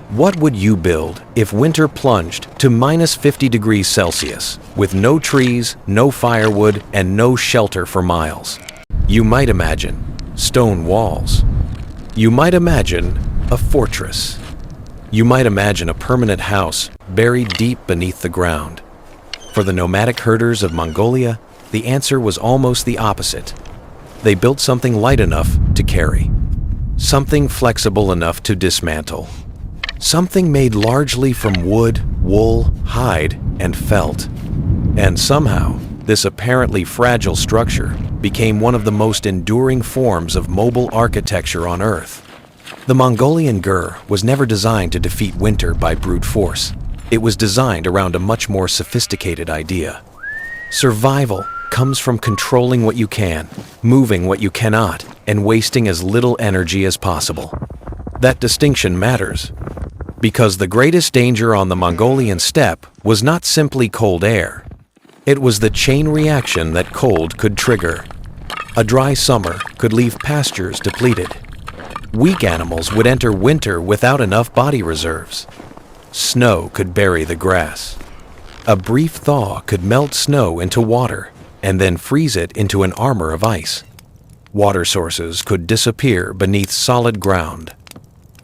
What would you build if winter plunged to -50 degrees Celsius with no trees, no firewood, and no shelter for miles? You might imagine stone walls. You might imagine a fortress. You might imagine a permanent house buried deep beneath the ground. For the nomadic herders of Mongolia, the answer was almost the opposite. They built something light enough to carry, something flexible enough to dismantle, something made largely from wood, wool, hide, and felt. And somehow, this apparently fragile structure became one of the most enduring forms of mobile architecture on Earth. The Mongolian Gers was never designed to defeat winter by brute force. It was designed around a much more sophisticated idea. Survival comes from controlling what you can, moving what you cannot, and wasting as little energy as possible. That distinction matters, because the greatest danger on the Mongolian steppe was not simply cold air. It was the chain reaction that cold could trigger. A dry summer could leave pastures depleted. Weak animals would enter winter without enough body reserves. Snow could bury the grass. A brief thaw could melt snow into water and then freeze it into an armor of ice. Water sources could disappear beneath solid ground.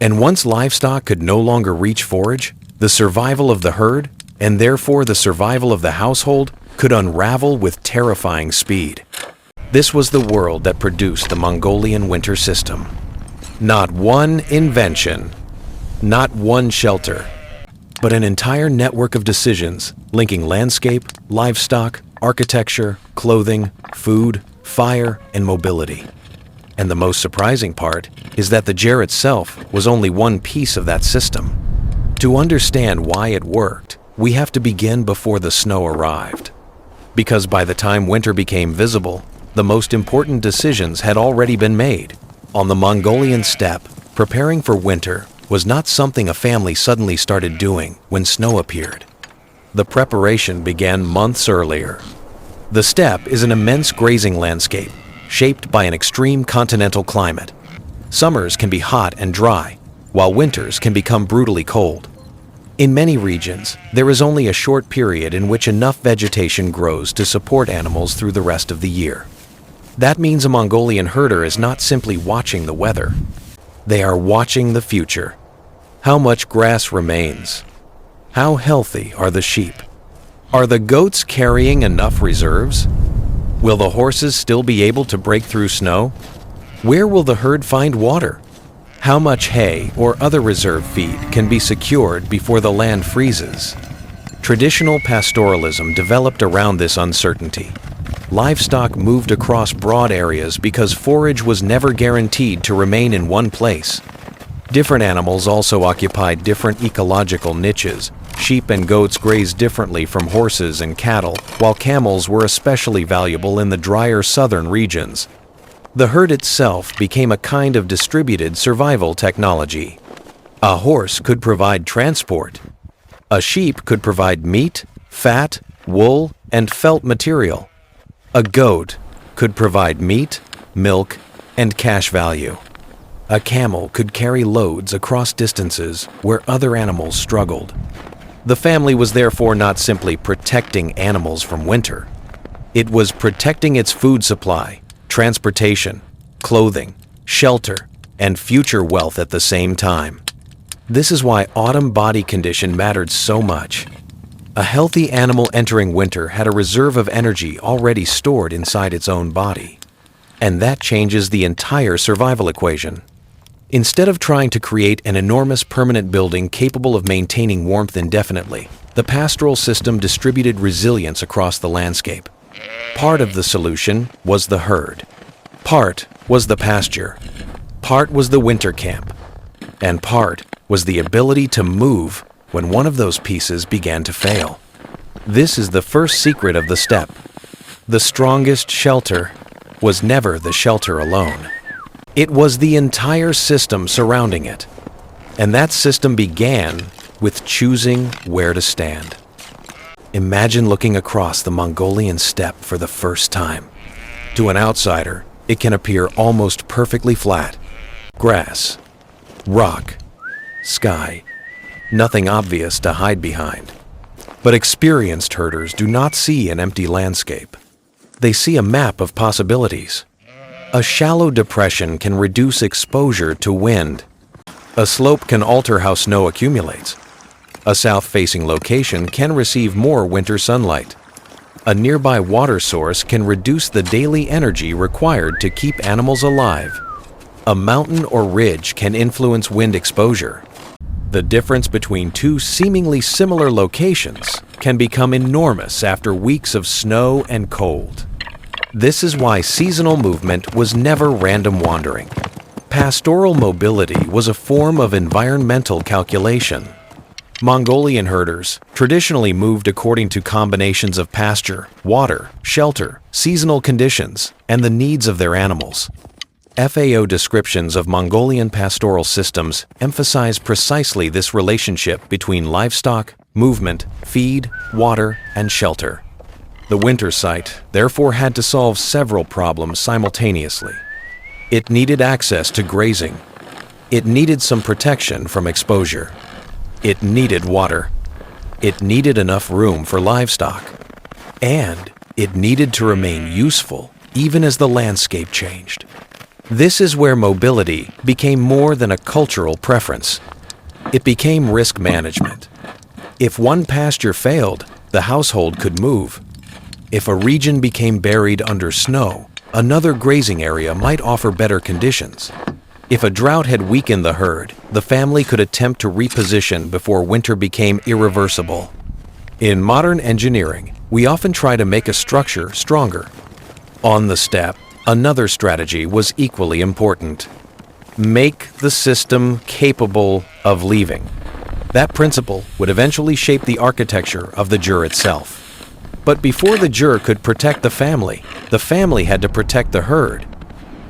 And once livestock could no longer reach forage, the survival of the herd, and therefore the survival of the household, could unravel with terrifying speed. This was the world that produced the Mongolian winter system. Not one invention, not one shelter, but an entire network of decisions linking landscape, livestock, architecture, clothing, food, fire, and mobility. And the most surprising part is that the Gers itself was only one piece of that system. To understand why it worked, we have to begin before the snow arrived. Because by the time winter became visible, the most important decisions had already been made. On the Mongolian steppe, preparing for winter was not something a family suddenly started doing when snow appeared. The preparation began months earlier. The steppe is an immense grazing landscape, shaped by an extreme continental climate. Summers can be hot and dry, while winters can become brutally cold. In many regions, there is only a short period in which enough vegetation grows to support animals through the rest of the year. That means a Mongolian herder is not simply watching the weather. They are watching the future. How much grass remains? How healthy are the sheep? Are the goats carrying enough reserves? Will the horses still be able to break through snow? Where will the herd find water? How much hay or other reserve feed can be secured before the land freezes? Traditional pastoralism developed around this uncertainty. Livestock moved across broad areas because forage was never guaranteed to remain in one place. Different animals also occupied different ecological niches. Sheep and goats grazed differently from horses and cattle, while camels were especially valuable in the drier southern regions. The herd itself became a kind of distributed survival technology. A horse could provide transport. A sheep could provide meat, fat, wool, and felt material. A goat could provide meat, milk, and cash value. A camel could carry loads across distances where other animals struggled. The family was therefore not simply protecting animals from winter. It was protecting its food supply, transportation, clothing, shelter, and future wealth at the same time. This is why autumn body condition mattered so much. A healthy animal entering winter had a reserve of energy already stored inside its own body. And that changes the entire survival equation. Instead of trying to create an enormous permanent building capable of maintaining warmth indefinitely, the pastoral system distributed resilience across the landscape. Part of the solution was the herd. Part was the pasture. Part was the winter camp. And part was the ability to move when one of those pieces began to fail. This is the first secret of the steppe. The strongest shelter was never the shelter alone. It was the entire system surrounding it. And that system began with choosing where to stand. Imagine looking across the Mongolian steppe for the first time. To an outsider, it can appear almost perfectly flat. Grass, rock, sky, nothing obvious to hide behind. But experienced herders do not see an empty landscape. They see a map of possibilities. A shallow depression can reduce exposure to wind. A slope can alter how snow accumulates. A south-facing location can receive more winter sunlight. A nearby water source can reduce the daily energy required to keep animals alive. A mountain or ridge can influence wind exposure. The difference between two seemingly similar locations can become enormous after weeks of snow and cold. This is why seasonal movement was never random wandering. Pastoral mobility was a form of environmental calculation. Mongolian herders traditionally moved according to combinations of pasture, water, shelter, seasonal conditions, and the needs of their animals. FAO descriptions of Mongolian pastoral systems emphasize precisely this relationship between livestock, movement, feed, water, and shelter. The winter site therefore had to solve several problems simultaneously. It needed access to grazing. It needed some protection from exposure. It needed water. It needed enough room for livestock. And it needed to remain useful even as the landscape changed. This is where mobility became more than a cultural preference. It became risk management. If one pasture failed, the household could move. If a region became buried under snow, another grazing area might offer better conditions. If a drought had weakened the herd, the family could attempt to reposition before winter became irreversible. In modern engineering, we often try to make a structure stronger. On the steppe, another strategy was equally important. Make the system capable of leaving. That principle would eventually shape the architecture of the Gers itself. But before the Gers could protect the family had to protect the herd.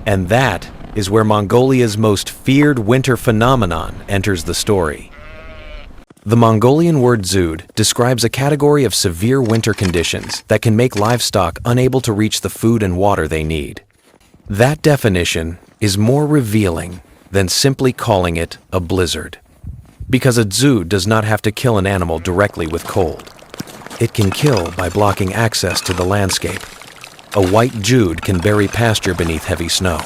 And that is where Mongolia's most feared winter phenomenon enters the story. The Mongolian word zud describes a category of severe winter conditions that can make livestock unable to reach the food and water they need. That definition is more revealing than simply calling it a blizzard. Because a zud does not have to kill an animal directly with cold. It can kill by blocking access to the landscape. A white zud can bury pasture beneath heavy snow.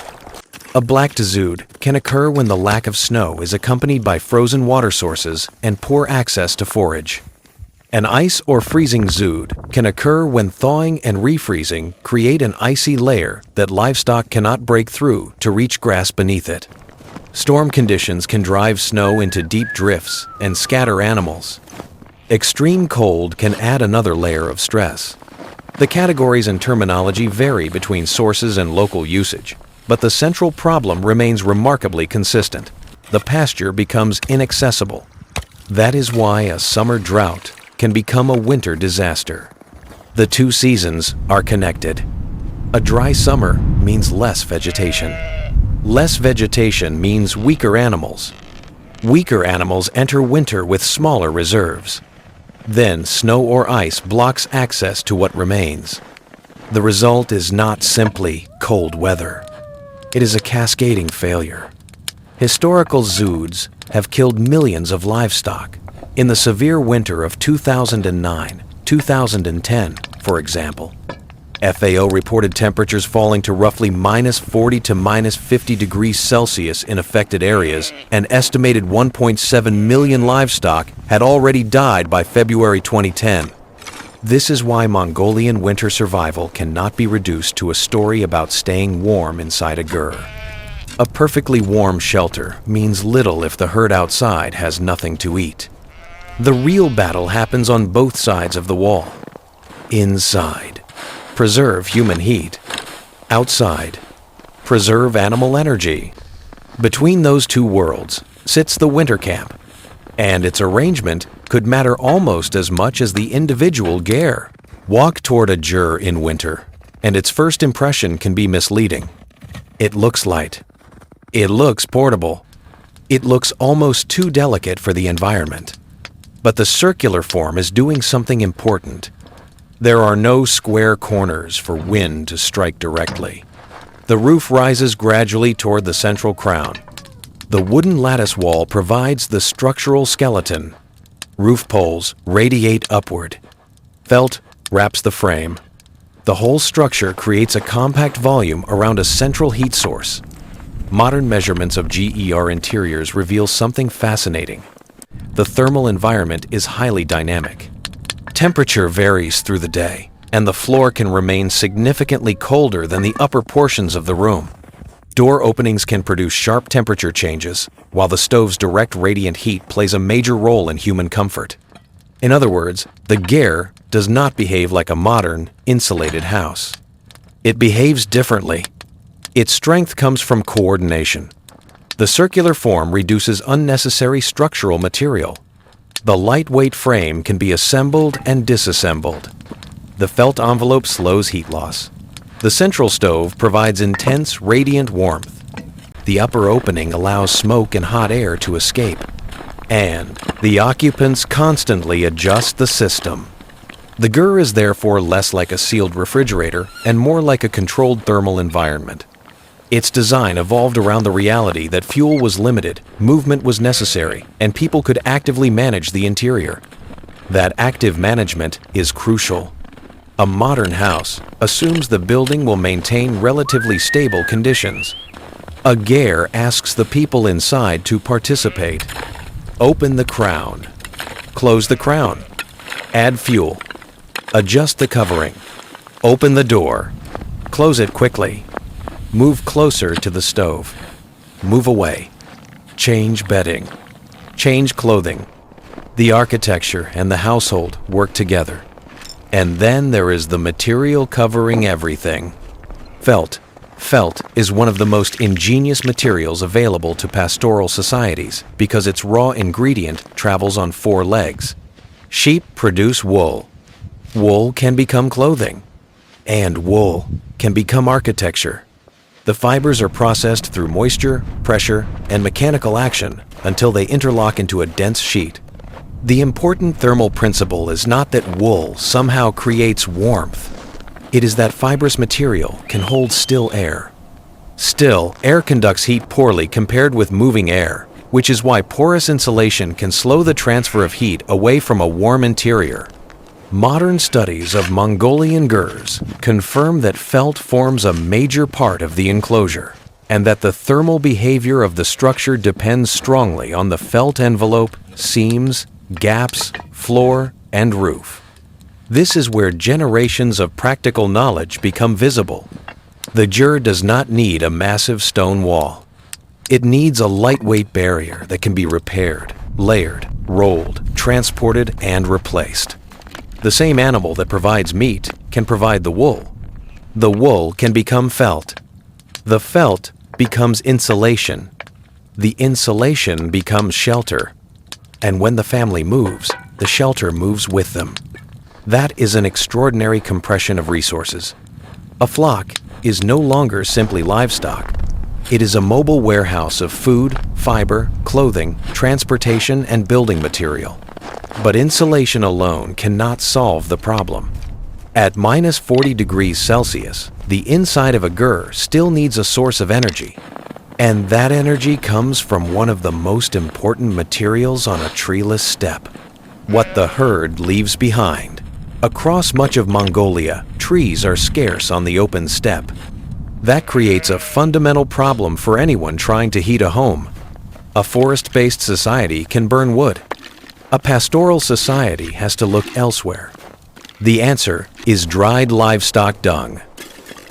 A black zud can occur when the lack of snow is accompanied by frozen water sources and poor access to forage. An ice or freezing zud can occur when thawing and refreezing create an icy layer that livestock cannot break through to reach grass beneath it. Storm conditions can drive snow into deep drifts and scatter animals. Extreme cold can add another layer of stress. The categories and terminology vary between sources and local usage, but the central problem remains remarkably consistent. The pasture becomes inaccessible. That is why a summer drought can become a winter disaster. The two seasons are connected. A dry summer means less vegetation. Less vegetation means weaker animals. Weaker animals enter winter with smaller reserves. Then snow or ice blocks access to what remains. The result is not simply cold weather. It is a cascading failure. Historical zuds have killed millions of livestock. In the severe winter of 2009-2010, for example, FAO reported temperatures falling to roughly -40 to -50 degrees Celsius in affected areas. An estimated 1.7 million livestock had already died by February 2010. This is why Mongolian winter survival cannot be reduced to a story about staying warm inside a ger. A perfectly warm shelter means little if the herd outside has nothing to eat. The real battle happens on both sides of the wall. Inside, preserve human heat. Outside, preserve animal energy. Between those two worlds sits the winter camp, and its arrangement could matter almost as much as the individual ger. Walk toward a ger in winter, and its first impression can be misleading. It looks light. It looks portable. It looks almost too delicate for the environment. But the circular form is doing something important. There are no square corners for wind to strike directly. The roof rises gradually toward the central crown. The wooden lattice wall provides the structural skeleton, Roof poles radiate upward. Felt wraps the frame. The whole structure creates a compact volume around a central heat source. Modern measurements of GER interiors reveal something fascinating. The thermal environment is highly dynamic. Temperature varies through the day, and the floor can remain significantly colder than the upper portions of the room. Door openings can produce sharp temperature changes, while the stove's direct radiant heat plays a major role in human comfort. In other words, the Gers does not behave like a modern, insulated house. It behaves differently. Its strength comes from coordination. The circular form reduces unnecessary structural material. The lightweight frame can be assembled and disassembled. The felt envelope slows heat loss. The central stove provides intense, radiant warmth. The upper opening allows smoke and hot air to escape. And the occupants constantly adjust the system. The Gers is therefore less like a sealed refrigerator and more like a controlled thermal environment. Its design evolved around the reality that fuel was limited, movement was necessary, and people could actively manage the interior. That active management is crucial. A modern house assumes the building will maintain relatively stable conditions. A Gers asks the people inside to participate. Open the crown. Close the crown. Add fuel. Adjust the covering. Open the door. Close it quickly. Move closer to the stove. Move away. Change bedding. Change clothing. The architecture and the household work together. And then there is the material covering everything. Felt. Felt is one of the most ingenious materials available to pastoral societies because its raw ingredient travels on 4 legs. Sheep produce wool. Wool can become clothing. And wool can become architecture. The fibers are processed through moisture, pressure, and mechanical action until they interlock into a dense sheet. The important thermal principle is not that wool somehow creates warmth. It is that fibrous material can hold still air. Still, air conducts heat poorly compared with moving air, which is why porous insulation can slow the transfer of heat away from a warm interior. Modern studies of Mongolian Gers confirm that felt forms a major part of the enclosure, and that the thermal behavior of the structure depends strongly on the felt envelope, seams, gaps, floor, and roof. This is where generations of practical knowledge become visible. The Gers does not need a massive stone wall. It needs a lightweight barrier that can be repaired, layered, rolled, transported, and replaced. The same animal that provides meat can provide the wool. The wool can become felt. The felt becomes insulation. The insulation becomes shelter. And when the family moves, the shelter moves with them. That is an extraordinary compression of resources. A flock is no longer simply livestock. It is a mobile warehouse of food, fiber, clothing, transportation, and building material. But insulation alone cannot solve the problem. At -40 degrees Celsius, the inside of a Gers still needs a source of energy. And that energy comes from one of the most important materials on a treeless steppe: what the herd leaves behind. Across much of Mongolia, trees are scarce on the open steppe. That creates a fundamental problem for anyone trying to heat a home. A forest-based society can burn wood. A pastoral society has to look elsewhere. The answer is dried livestock dung.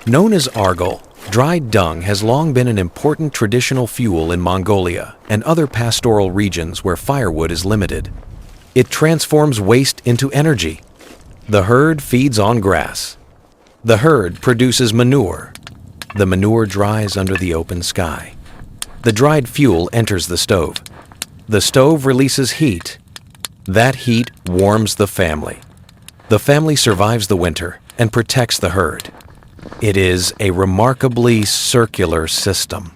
Known as argol, dried dung has long been an important traditional fuel in Mongolia and other pastoral regions where firewood is limited. It transforms waste into energy. The herd feeds on grass. The herd produces manure. The manure dries under the open sky. The dried fuel enters the stove. The stove releases heat. That heat warms the family. The family survives the winter and protects the herd. It is a remarkably circular system.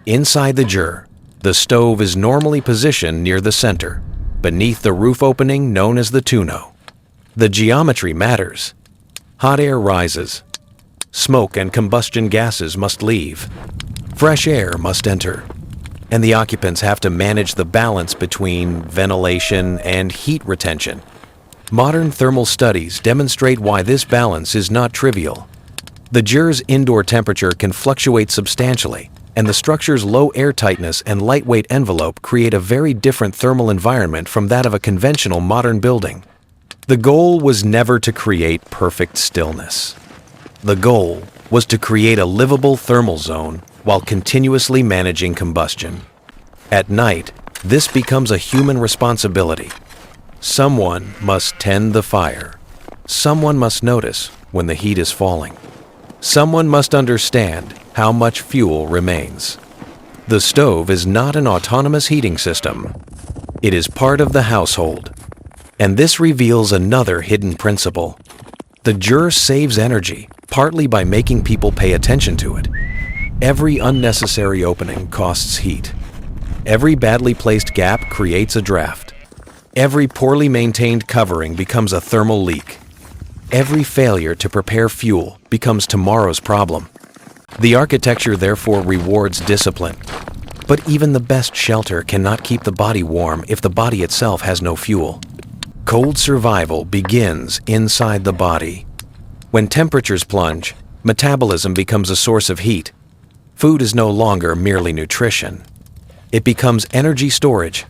Inside the Gers, the stove is normally positioned near the center, beneath the roof opening known as the tuno. The geometry matters. Hot air rises. Smoke and combustion gases must leave. Fresh air must enter. and the occupants have to manage the balance between ventilation and heat retention. Modern thermal studies demonstrate why this balance is not trivial. The Gers indoor temperature can fluctuate substantially, and the structure's low air tightness and lightweight envelope create a very different thermal environment from that of a conventional modern building. The goal was never to create perfect stillness. The goal was to create a livable thermal zone while continuously managing combustion. At night, this becomes a human responsibility. Someone must tend the fire. Someone must notice when the heat is falling. Someone must understand how much fuel remains. The stove is not an autonomous heating system. It is part of the household. And this reveals another hidden principle. The Gers saves energy, partly by making people pay attention to it. Every unnecessary opening costs heat. Every badly placed gap creates a draft. Every poorly maintained covering becomes a thermal leak. Every failure to prepare fuel becomes tomorrow's problem. The architecture therefore rewards discipline. But even the best shelter cannot keep the body warm if the body itself has no fuel. Cold survival begins inside the body. When temperatures plunge, metabolism becomes a source of heat. Food is no longer merely nutrition. It becomes energy storage.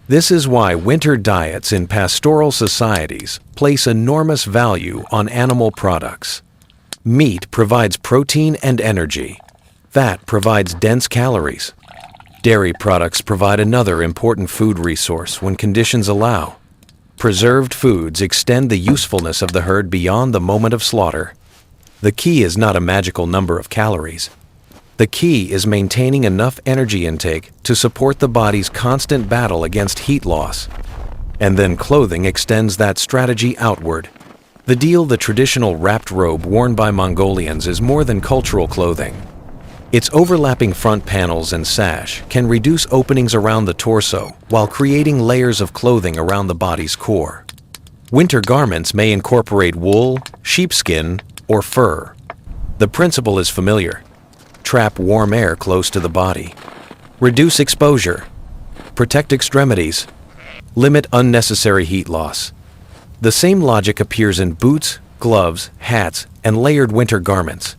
This is why winter diets in pastoral societies place enormous value on animal products. Meat provides protein and energy. Fat provides dense calories. Dairy products provide another important food resource when conditions allow. Preserved foods extend the usefulness of the herd beyond the moment of slaughter. The key is not a magical number of calories. The key is maintaining enough energy intake to support the body's constant battle against heat loss. And then clothing extends that strategy outward. The traditional wrapped robe worn by Mongolians is more than cultural clothing. Its overlapping front panels and sash can reduce openings around the torso while creating layers of clothing around the body's core. Winter garments may incorporate wool, sheepskin, or fur. The principle is familiar. Trap warm air close to the body. Reduce exposure. Protect extremities. Limit unnecessary heat loss. The same logic appears in boots, gloves, hats, and layered winter garments.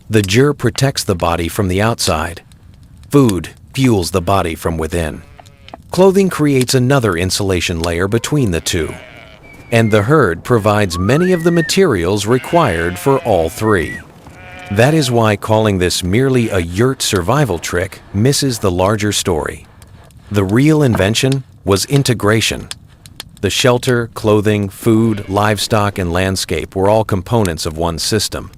The Gers protects the body from the outside. Food fuels the body from within. Clothing creates another insulation layer between the two. And the herd provides many of the materials required for all three. That is why calling this merely a yurt survival trick misses the larger story. The real invention was integration. The shelter, clothing, food, livestock, and landscape were all components of one system.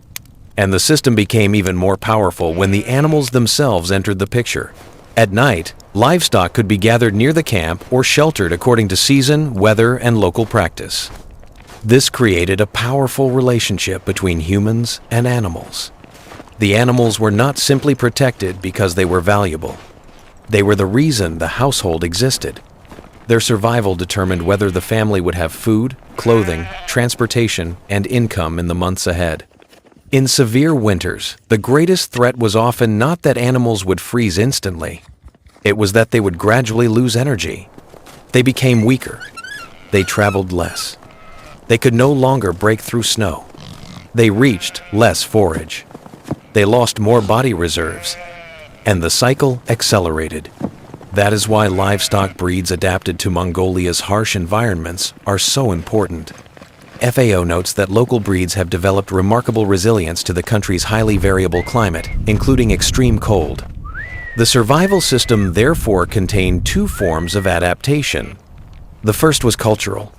And the system became even more powerful when the animals themselves entered the picture. At night, livestock could be gathered near the camp or sheltered according to season, weather, and local practice. This created a powerful relationship between humans and animals. The animals were not simply protected because they were valuable. They were the reason the household existed. Their survival determined whether the family would have food, clothing, transportation, and income in the months ahead. In severe winters, the greatest threat was often not that animals would freeze instantly. It was that they would gradually lose energy. They became weaker. They traveled less. They could no longer break through snow. They reached less forage. They lost more body reserves. And the cycle accelerated. That is why livestock breeds adapted to Mongolia's harsh environments are so important. FAO notes that local breeds have developed remarkable resilience to the country's highly variable climate, including extreme cold. The survival system therefore contained two forms of adaptation. The first was cultural.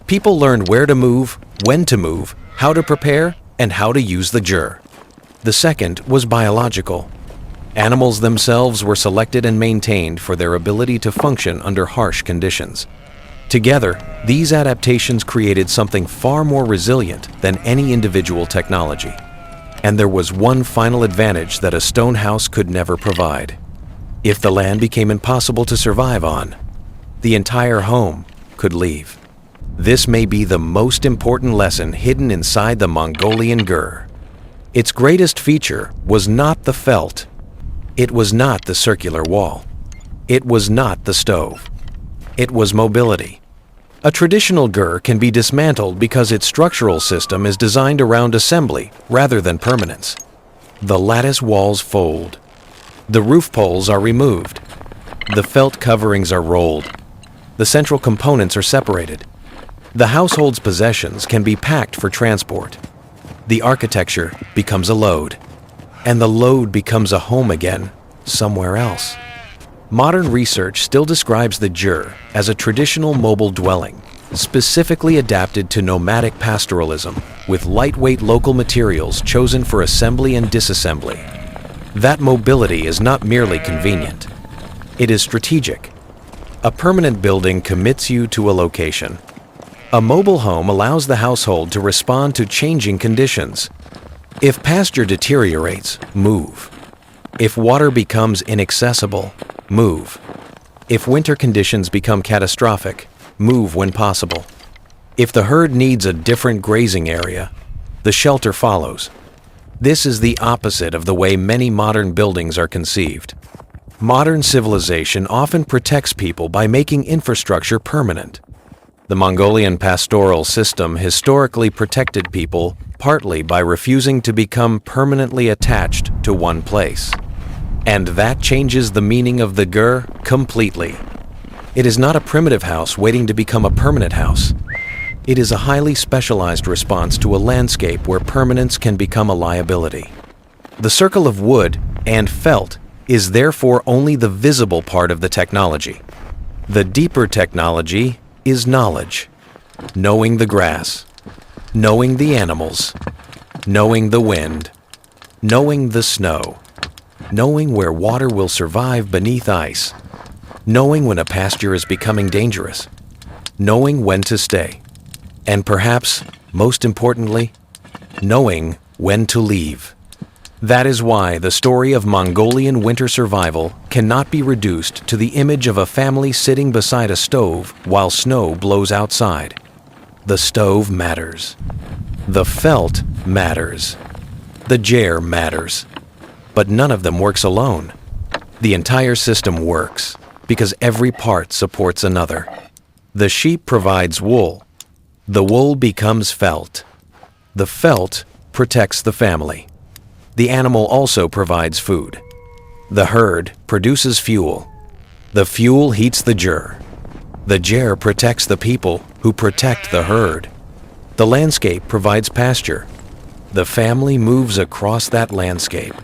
People learned where to move, when to move, how to prepare, and how to use the Gers. The second was biological. Animals themselves were selected and maintained for their ability to function under harsh conditions. Together, these adaptations created something far more resilient than any individual technology. And there was one final advantage that a stone house could never provide. If the land became impossible to survive on, the entire home could leave. This may be the most important lesson hidden inside the Mongolian Gers. Its greatest feature was not the felt. It was not the circular wall. It was not the stove. It was mobility. A traditional ger can be dismantled because its structural system is designed around assembly rather than permanence. The lattice walls fold. The roof poles are removed. The felt coverings are rolled. The central components are separated. The household's possessions can be packed for transport. The architecture becomes a load, and the load becomes a home again, somewhere else. Modern research still describes the Ger as a traditional mobile dwelling, specifically adapted to nomadic pastoralism, with lightweight local materials chosen for assembly and disassembly. That mobility is not merely convenient. It is strategic. A permanent building commits you to a location. A mobile home allows the household to respond to changing conditions. If pasture deteriorates, move. If water becomes inaccessible, move. If winter conditions become catastrophic, move when possible. If the herd needs a different grazing area, the shelter follows. This is the opposite of the way many modern buildings are conceived. Modern civilization often protects people by making infrastructure permanent. The Mongolian pastoral system historically protected people partly by refusing to become permanently attached to one place. And that changes the meaning of the ger completely. It is not a primitive house waiting to become a permanent house. It is a highly specialized response to a landscape where permanence can become a liability. The circle of wood and felt is therefore only the visible part of the technology. The deeper technology is knowledge, knowing the grass, knowing the animals, knowing the wind, knowing the snow, knowing where water will survive beneath ice, knowing when a pasture is becoming dangerous, knowing when to stay, and perhaps, most importantly, knowing when to leave. That is why the story of Mongolian winter survival cannot be reduced to the image of a family sitting beside a stove while snow blows outside. The stove matters. The felt matters. The ger matters. But none of them works alone. The entire system works because every part supports another. The sheep provides wool. The wool becomes felt. The felt protects the family. The animal also provides food. The herd produces fuel. The fuel heats the ger. The ger protects the people who protect the herd. The landscape provides pasture. The family moves across that landscape.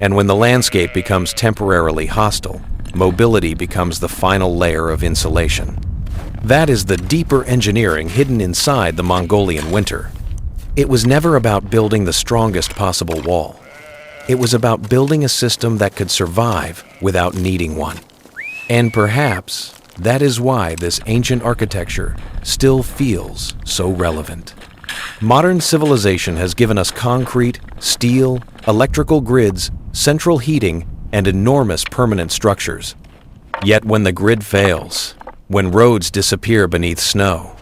And when the landscape becomes temporarily hostile, mobility becomes the final layer of insulation. That is the deeper engineering hidden inside the Mongolian winter. It was never about building the strongest possible wall. It was about building a system that could survive without needing one. And perhaps that is why this ancient architecture still feels so relevant. Modern civilization has given us concrete, steel, electrical grids, central heating, and enormous permanent structures. Yet when the grid fails, when roads disappear beneath snow,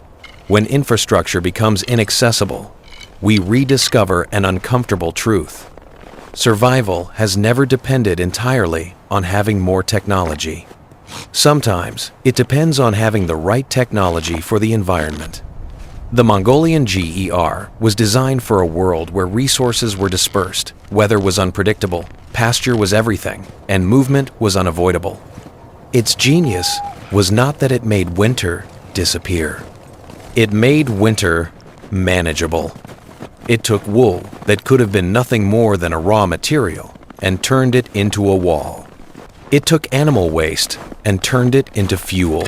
when infrastructure becomes inaccessible, we rediscover an uncomfortable truth. Survival has never depended entirely on having more technology. Sometimes it depends on having the right technology for the environment. The Mongolian GER was designed for a world where resources were dispersed, weather was unpredictable, pasture was everything, and movement was unavoidable. Its genius was not that it made winter disappear. It made winter manageable. It took wool that could have been nothing more than a raw material and turned it into a wall. It took animal waste and turned it into fuel.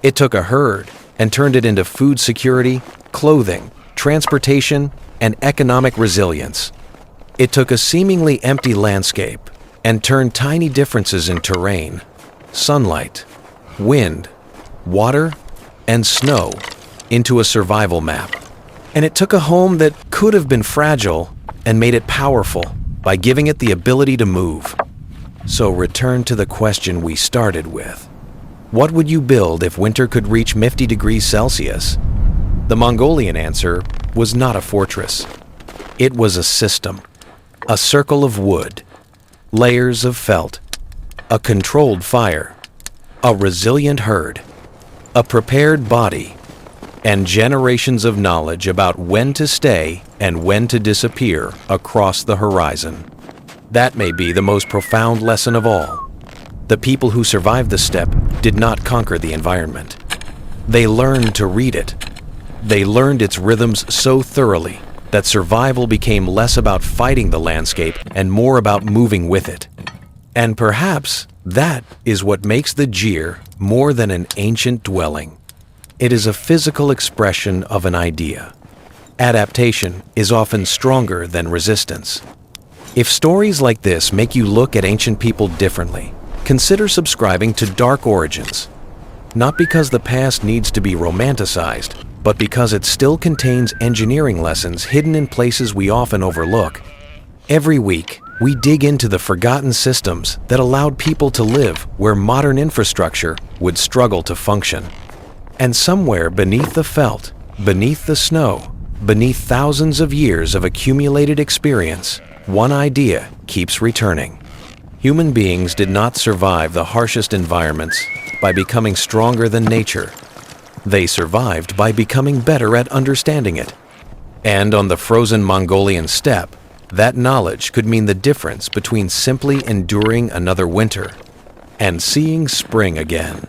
It took a herd and turned it into food security, clothing, transportation, and economic resilience. It took a seemingly empty landscape and turned tiny differences in terrain, sunlight, wind, water, and snow into a survival map. And it took a home that could have been fragile and made it powerful by giving it the ability to move. So return to the question we started with. What would you build if winter could reach 50 degrees Celsius? The Mongolian answer was not a fortress. It was a system, a circle of wood, layers of felt, a controlled fire, a resilient herd, a prepared body, and generations of knowledge about when to stay and when to disappear across the horizon. That may be the most profound lesson of all. The people who survived the steppe did not conquer the environment. They learned to read it. They learned its rhythms so thoroughly that survival became less about fighting the landscape and more about moving with it. And perhaps that is what makes the Gers more than an ancient dwelling. It is a physical expression of an idea. Adaptation is often stronger than resistance. If stories like this make you look at ancient people differently, consider subscribing to Dark Origins. Not because the past needs to be romanticized, but because it still contains engineering lessons hidden in places we often overlook. Every week, we dig into the forgotten systems that allowed people to live where modern infrastructure would struggle to function. And somewhere beneath the felt, beneath the snow, beneath thousands of years of accumulated experience, one idea keeps returning. Human beings did not survive the harshest environments by becoming stronger than nature. They survived by becoming better at understanding it. And on the frozen Mongolian steppe, that knowledge could mean the difference between simply enduring another winter and seeing spring again.